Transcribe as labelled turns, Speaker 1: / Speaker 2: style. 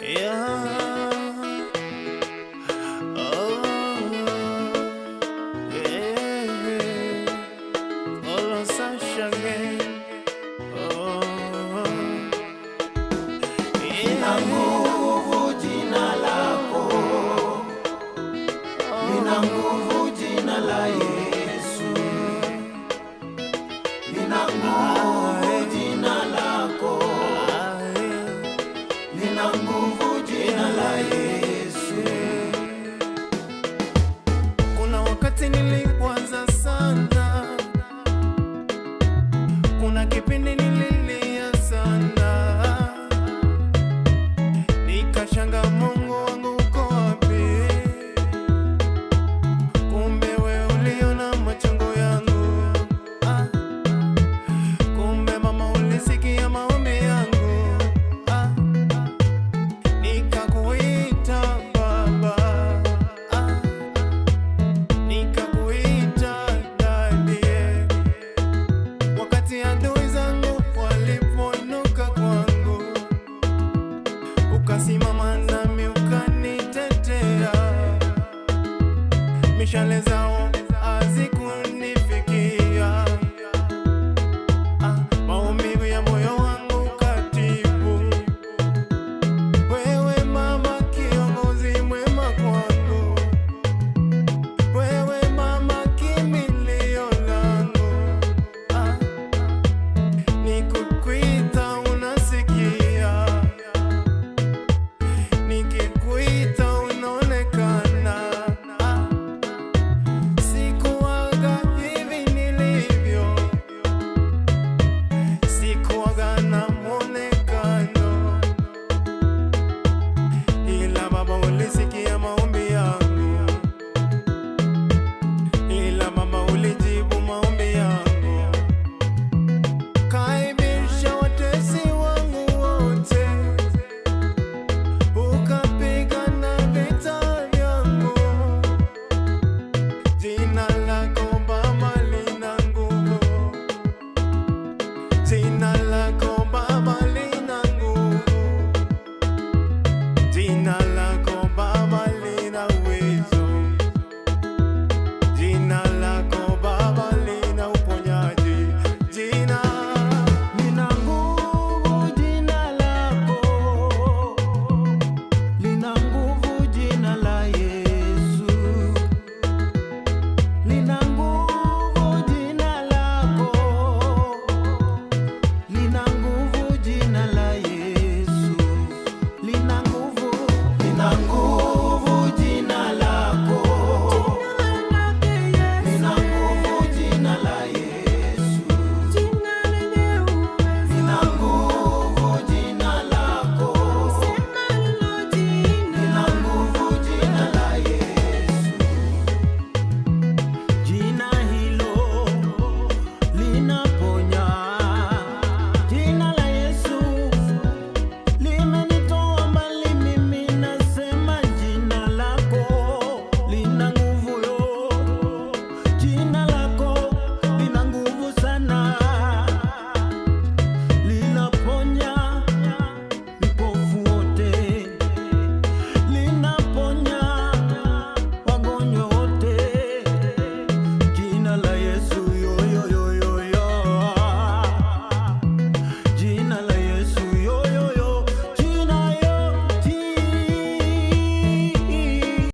Speaker 1: Yeah. Oh, yeah. Olo Sasha again. Oh, yeah.
Speaker 2: Nina nguvu jina lako, nina nguvu jina la Yesu, nina nguvu jina lako, nina nguvu jina la Yesu.
Speaker 1: Kuna wakati niliwaza sana, kuna kipindi nililia sana, nikashanga Mungu wangu uko wapi? Kumbe wewe uliona machungu yangu, kumbe mama ulisikia maombi yangu, nikakuita Baba, nikakuita Daddy. Wakati adui zangu walipoinuka kwangu, ukasimama nami ukanitetea. Mishale za